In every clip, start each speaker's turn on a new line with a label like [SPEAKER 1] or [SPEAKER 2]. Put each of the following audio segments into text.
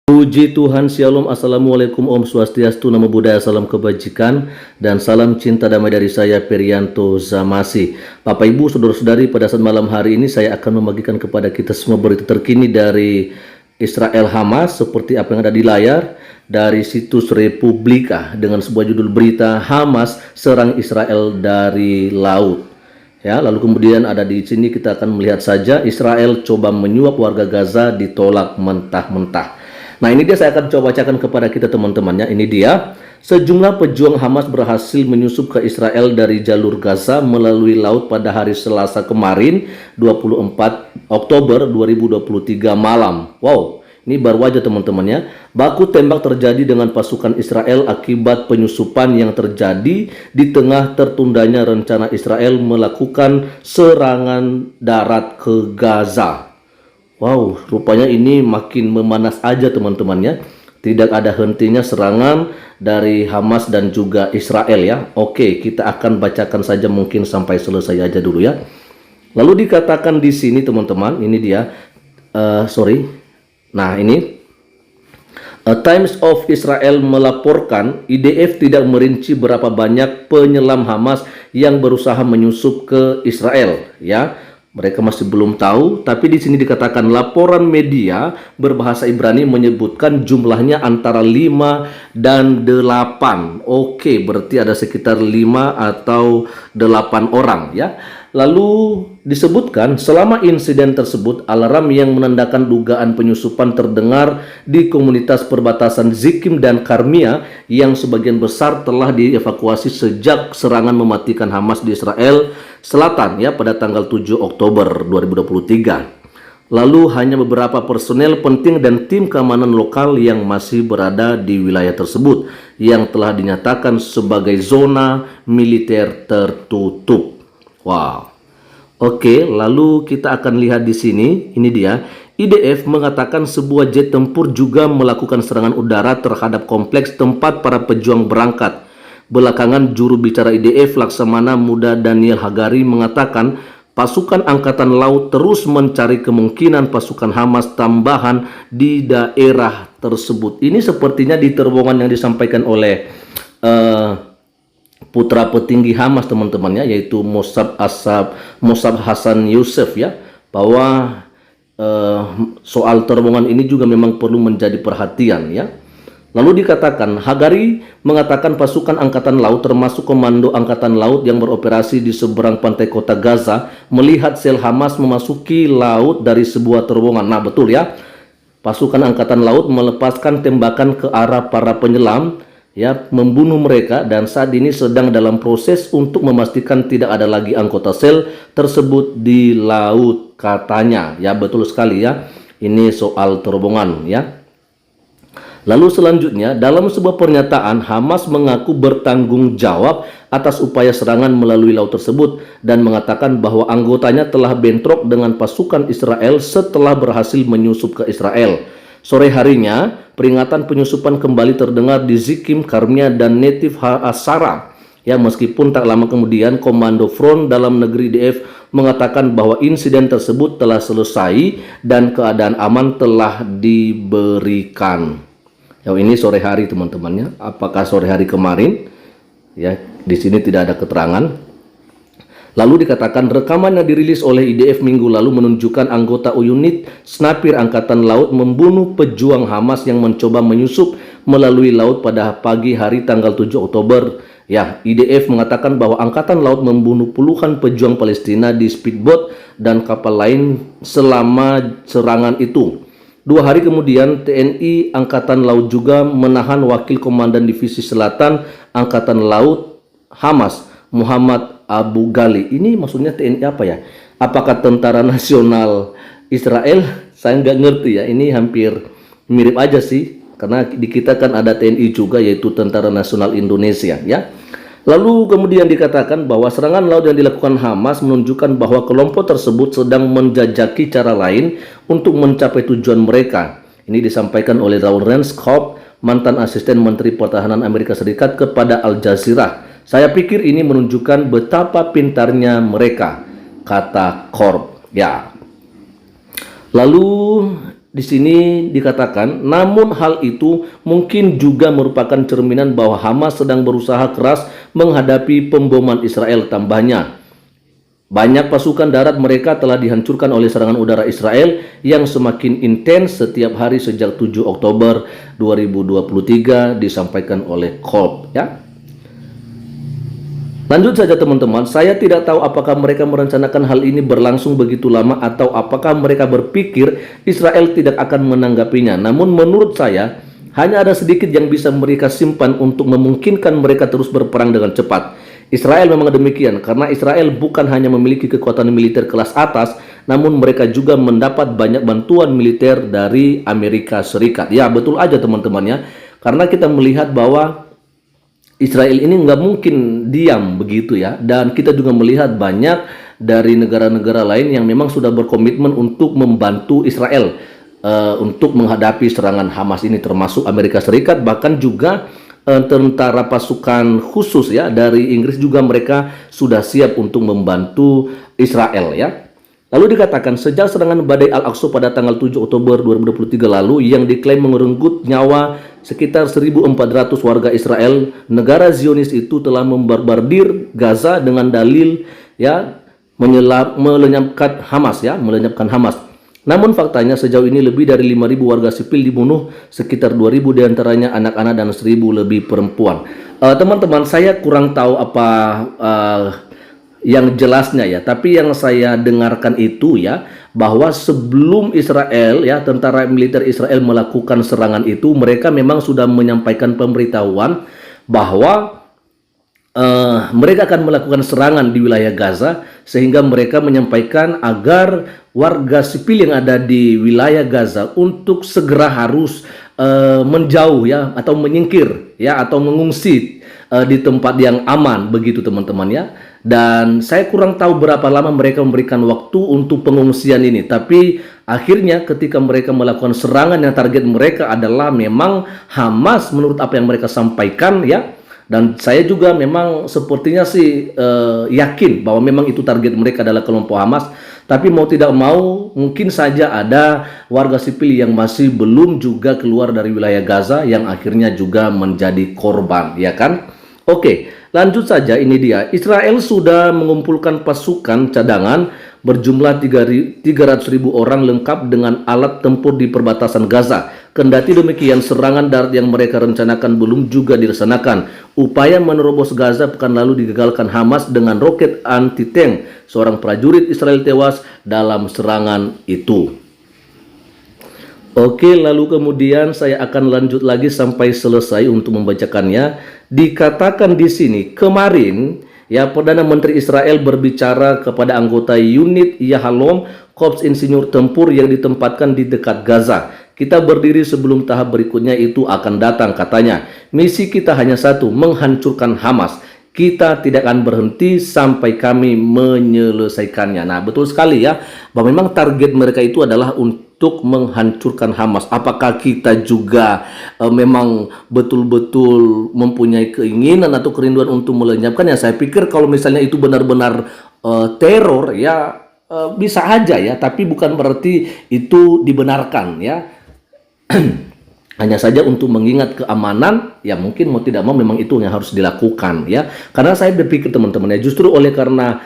[SPEAKER 1] Puji Tuhan, Shalom, Assalamualaikum, Om Swastiastu, Namo Buddhaya, Salam Kebajikan, dan salam cinta damai dari saya, Perianto Zamasi. Bapak Ibu, Saudara-saudari, pada saat malam hari ini saya akan membagikan kepada kita semua berita terkini dari Israel Hamas, seperti apa yang ada di layar, dari situs Republika, dengan sebuah judul berita, Hamas serang Israel dari laut. Ya, lalu kemudian ada di sini kita akan melihat saja, Israel coba menyuap warga Gaza, ditolak mentah-mentah. Nah, ini dia saya akan coba bacakan kepada kita teman-temannya. Ini dia, sejumlah pejuang Hamas berhasil menyusup ke Israel dari jalur Gaza melalui laut pada hari Selasa kemarin, 24 Oktober 2023 malam. Wow, ini baru aja teman-temannya. Baku tembak terjadi dengan pasukan Israel akibat penyusupan yang terjadi di tengah tertundanya rencana Israel melakukan serangan darat ke Gaza. Wow, rupanya ini makin memanas aja teman-temannya. Tidak ada hentinya serangan dari Hamas dan juga Israel ya. Oke, kita akan bacakan saja mungkin sampai selesai aja dulu ya. Lalu dikatakan di sini teman-teman, ini dia. Nah ini. Times of Israel melaporkan IDF tidak merinci berapa banyak penyelam Hamas yang berusaha menyusup ke Israel ya. Mereka masih belum tahu, tapi di sini dikatakan laporan media berbahasa Ibrani menyebutkan jumlahnya antara 5 dan 8. Oke, berarti ada sekitar 5 atau 8 orang ya. Lalu disebutkan selama insiden tersebut alarm yang menandakan dugaan penyusupan terdengar di komunitas perbatasan Zikim dan Karmia yang sebagian besar telah dievakuasi sejak serangan mematikan Hamas di Israel Selatan ya pada tanggal 7 Oktober 2023. Lalu hanya beberapa personel penting dan tim keamanan lokal yang masih berada di wilayah tersebut yang telah dinyatakan sebagai zona militer tertutup. Wow. Oke, lalu kita akan lihat di sini. Ini dia. IDF mengatakan sebuah jet tempur juga melakukan serangan udara terhadap kompleks tempat para pejuang berangkat. Belakangan juru bicara IDF Laksamana Muda Daniel Hagari mengatakan pasukan angkatan laut terus mencari kemungkinan pasukan Hamas tambahan di daerah tersebut. Ini sepertinya di terowongan yang disampaikan oleh putra petinggi Hamas teman-temannya, yaitu Mossab Hassan Youssef ya, bahwa soal terowongan ini juga memang perlu menjadi perhatian ya. Lalu dikatakan, Hagari mengatakan pasukan angkatan laut termasuk komando angkatan laut yang beroperasi di seberang pantai kota Gaza melihat sel Hamas memasuki laut dari sebuah terowongan. Nah betul ya, pasukan angkatan laut melepaskan tembakan ke arah para penyelam ya, membunuh mereka, dan saat ini sedang dalam proses untuk memastikan tidak ada lagi anggota sel tersebut di laut katanya. Ya betul sekali ya, ini soal terowongan ya. Lalu selanjutnya, dalam sebuah pernyataan, Hamas mengaku bertanggung jawab atas upaya serangan melalui laut tersebut dan mengatakan bahwa anggotanya telah bentrok dengan pasukan Israel setelah berhasil menyusup ke Israel. Sore harinya, peringatan penyusupan kembali terdengar di Zikim, Karmia, dan Netiv Ha'asara. Ya, meskipun tak lama kemudian, Komando Front Dalam Negeri IDF mengatakan bahwa insiden tersebut telah selesai dan keadaan aman telah diberikan. Ya, ini sore hari teman-temannya. Apakah sore hari kemarin? Ya, di sini tidak ada keterangan. Lalu dikatakan rekaman yang dirilis oleh IDF minggu lalu menunjukkan anggota unit Snapir Angkatan Laut membunuh pejuang Hamas yang mencoba menyusup melalui laut pada pagi hari tanggal 7 Oktober. Ya, IDF mengatakan bahwa Angkatan Laut membunuh puluhan pejuang Palestina di speedboat dan kapal lain selama serangan itu. 2 hari kemudian, TNI Angkatan Laut juga menahan Wakil Komandan Divisi Selatan Angkatan Laut Hamas, Muhammad Abu Ghali. Ini maksudnya TNI apa ya? Apakah Tentara Nasional Israel? Saya nggak ngerti ya. Ini hampir mirip aja sih, karena di kita kan ada TNI juga, yaitu Tentara Nasional Indonesia ya. Lalu kemudian dikatakan bahwa serangan laut yang dilakukan Hamas menunjukkan bahwa kelompok tersebut sedang menjajaki cara lain untuk mencapai tujuan mereka. Ini disampaikan oleh Lawrence Cobb, mantan asisten Menteri Pertahanan Amerika Serikat, kepada Al Jazeera. Saya pikir ini menunjukkan betapa pintarnya mereka, kata Cobb. Ya. Lalu di sini dikatakan, namun hal itu mungkin juga merupakan cerminan bahwa Hamas sedang berusaha keras menghadapi pemboman Israel. Tambahnya, banyak pasukan darat mereka telah dihancurkan oleh serangan udara Israel yang semakin intens setiap hari sejak 7 Oktober 2023, disampaikan oleh Kolb, ya. Lanjut saja teman-teman, saya tidak tahu apakah mereka merencanakan hal ini berlangsung begitu lama atau apakah mereka berpikir Israel tidak akan menanggapinya. Namun menurut saya, hanya ada sedikit yang bisa mereka simpan untuk memungkinkan mereka terus berperang dengan cepat. Israel memang demikian, karena Israel bukan hanya memiliki kekuatan militer kelas atas, namun mereka juga mendapat banyak bantuan militer dari Amerika Serikat. Ya, betul aja teman-teman ya, karena kita melihat bahwa Israel ini nggak mungkin diam begitu ya, dan kita juga melihat banyak dari negara-negara lain yang memang sudah berkomitmen untuk membantu Israel untuk menghadapi serangan Hamas ini, termasuk Amerika Serikat, bahkan juga tentara pasukan khusus ya dari Inggris juga mereka sudah siap untuk membantu Israel ya. Lalu dikatakan sejak serangan badai Al-Aqsa pada tanggal 7 Oktober 2023 lalu yang diklaim merenggut nyawa sekitar 1.400 warga Israel, negara Zionis itu telah membarbardir Gaza dengan dalil ya melenyapkan Hamas ya, melenyapkan Hamas. Namun faktanya sejauh ini lebih dari 5.000 warga sipil dibunuh, sekitar 2.000 diantaranya anak-anak dan 1.000 lebih perempuan. Teman-teman, saya kurang tahu apa yang jelasnya ya, tapi yang saya dengarkan itu ya, bahwa sebelum Israel ya, tentara militer Israel melakukan serangan itu, mereka memang sudah menyampaikan pemberitahuan bahwa mereka akan melakukan serangan di wilayah Gaza, sehingga mereka menyampaikan agar warga sipil yang ada di wilayah Gaza untuk segera harus menjauh ya, atau menyingkir ya, atau mengungsi di tempat yang aman begitu teman-teman ya. Dan saya kurang tahu berapa lama mereka memberikan waktu untuk pengungsian ini, tapi akhirnya ketika mereka melakukan serangan yang target mereka adalah memang Hamas menurut apa yang mereka sampaikan ya. Dan saya juga memang sepertinya sih yakin bahwa memang itu target mereka adalah kelompok Hamas. Tapi mau tidak mau mungkin saja ada warga sipil yang masih belum juga keluar dari wilayah Gaza yang akhirnya juga menjadi korban, ya kan? Oke, lanjut saja, ini dia. Israel sudah mengumpulkan pasukan cadangan berjumlah 300.000 orang lengkap dengan alat tempur di perbatasan Gaza. Kendati demikian, serangan darat yang mereka rencanakan belum juga dilaksanakan. Upaya menerobos Gaza pekan lalu digagalkan Hamas dengan roket anti-tank. Seorang prajurit Israel tewas dalam serangan itu. Oke, lalu kemudian saya akan lanjut lagi sampai selesai untuk membacakannya. Dikatakan di sini, kemarin ya Perdana Menteri Israel berbicara kepada anggota unit Yahalom, Korps Insinyur Tempur yang ditempatkan di dekat Gaza. Kita berdiri sebelum tahap berikutnya itu akan datang, katanya. Misi kita hanya satu, menghancurkan Hamas. Kita tidak akan berhenti sampai kami menyelesaikannya. Nah, betul sekali ya, bahwa memang target mereka itu adalah untuk menghancurkan Hamas. Apakah kita juga memang betul-betul mempunyai keinginan atau kerinduan untuk melenyapkannya? Saya pikir kalau misalnya itu benar-benar teror ya bisa aja ya, tapi bukan berarti itu dibenarkan ya. Hanya saja untuk mengingat keamanan, ya mungkin mau tidak mau memang itu yang harus dilakukan ya. Karena saya berpikir teman-teman ya, justru oleh karena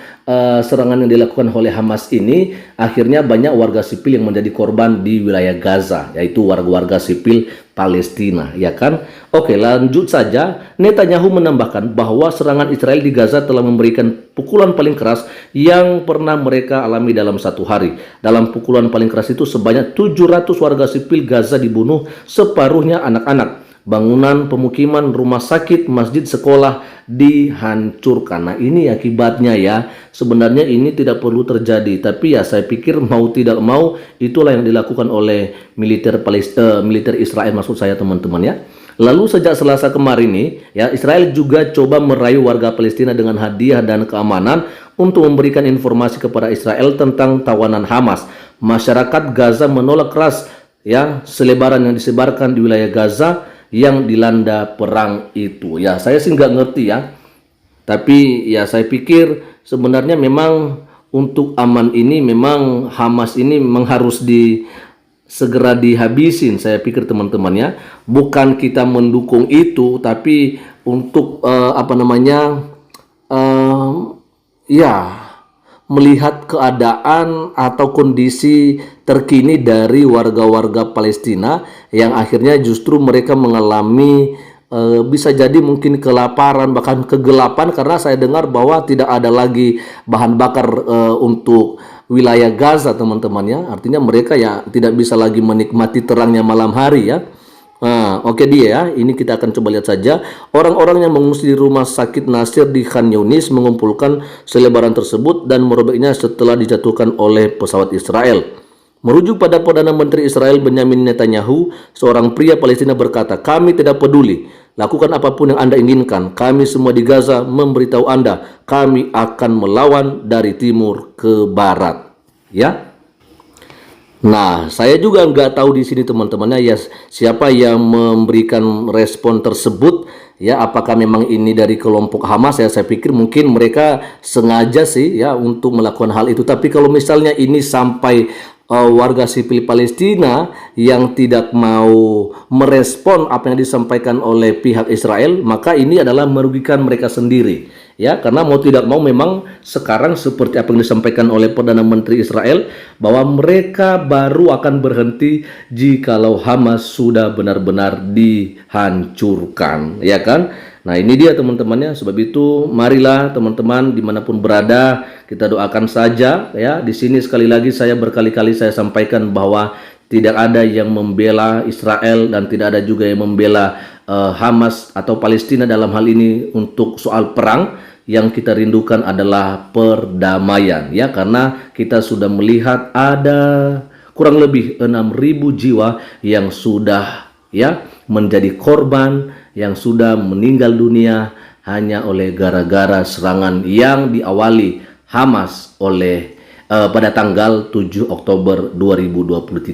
[SPEAKER 1] serangan yang dilakukan oleh Hamas ini, akhirnya banyak warga sipil yang menjadi korban di wilayah Gaza, yaitu warga-warga sipil Palestina, ya kan? Oke, lanjut saja. Netanyahu menambahkan bahwa serangan Israel di Gaza telah memberikan pukulan paling keras yang pernah mereka alami dalam satu hari. Dalam pukulan paling keras itu sebanyak 700 warga sipil Gaza dibunuh, separuhnya anak-anak. Bangunan pemukiman, rumah sakit, masjid, sekolah dihancurkan. Nah, ini akibatnya ya. Sebenarnya ini tidak perlu terjadi, tapi ya saya pikir mau tidak mau itulah yang dilakukan oleh militer Israel, maksud saya teman-teman ya. Lalu sejak Selasa kemarin nih, ya Israel juga coba merayu warga Palestina dengan hadiah dan keamanan untuk memberikan informasi kepada Israel tentang tawanan Hamas. Masyarakat Gaza menolak keras ya selebaran yang disebarkan di wilayah Gaza yang dilanda perang itu. Ya, saya sih nggak ngerti ya. Tapi ya saya pikir sebenarnya memang untuk aman ini memang Hamas ini memang harus segera dihabisin. Saya pikir teman-temannya, bukan kita mendukung itu, tapi untuk ya melihat keadaan atau kondisi terkini dari warga-warga Palestina yang akhirnya justru mereka mengalami bisa jadi mungkin kelaparan, bahkan kegelapan, karena saya dengar bahwa tidak ada lagi bahan bakar untuk wilayah Gaza, teman-temannya. Artinya mereka ya tidak bisa lagi menikmati terangnya malam hari, ya. Nah, oke dia ya. Ini kita akan coba lihat saja. Orang-orang yang mengungsi di rumah sakit Nasir di Khan Yunis mengumpulkan selebaran tersebut dan merobeknya setelah dijatuhkan oleh pesawat Israel. Merujuk pada Perdana Menteri Israel Benyamin Netanyahu, seorang pria Palestina berkata, "Kami tidak peduli. Lakukan apapun yang Anda inginkan. Kami semua di Gaza memberitahu Anda, kami akan melawan dari timur ke barat." Ya. Nah, saya juga nggak tahu di sini teman-temannya ya siapa yang memberikan respon tersebut, ya. Apakah memang ini dari kelompok Hamas? Ya, saya pikir mungkin mereka sengaja sih ya untuk melakukan hal itu. Tapi kalau misalnya ini sampai warga sipil Palestina yang tidak mau merespon apa yang disampaikan oleh pihak Israel, maka ini adalah merugikan mereka sendiri, ya. Karena mau tidak mau memang sekarang seperti apa yang disampaikan oleh Perdana Menteri Israel, bahwa mereka baru akan berhenti jikalau Hamas sudah benar-benar dihancurkan, ya kan? Nah, ini dia teman-temannya. Sebab itu marilah teman-teman dimanapun berada, kita doakan saja ya. Di sini sekali lagi saya berkali-kali saya sampaikan bahwa tidak ada yang membela Israel dan tidak ada juga yang membela Hamas atau Palestina dalam hal ini untuk soal perang. Yang kita rindukan adalah perdamaian, ya, karena kita sudah melihat ada kurang lebih 6.000 jiwa yang sudah ya menjadi korban, yang sudah meninggal dunia hanya oleh gara-gara serangan yang diawali Hamas oleh pada tanggal 7 Oktober 2023.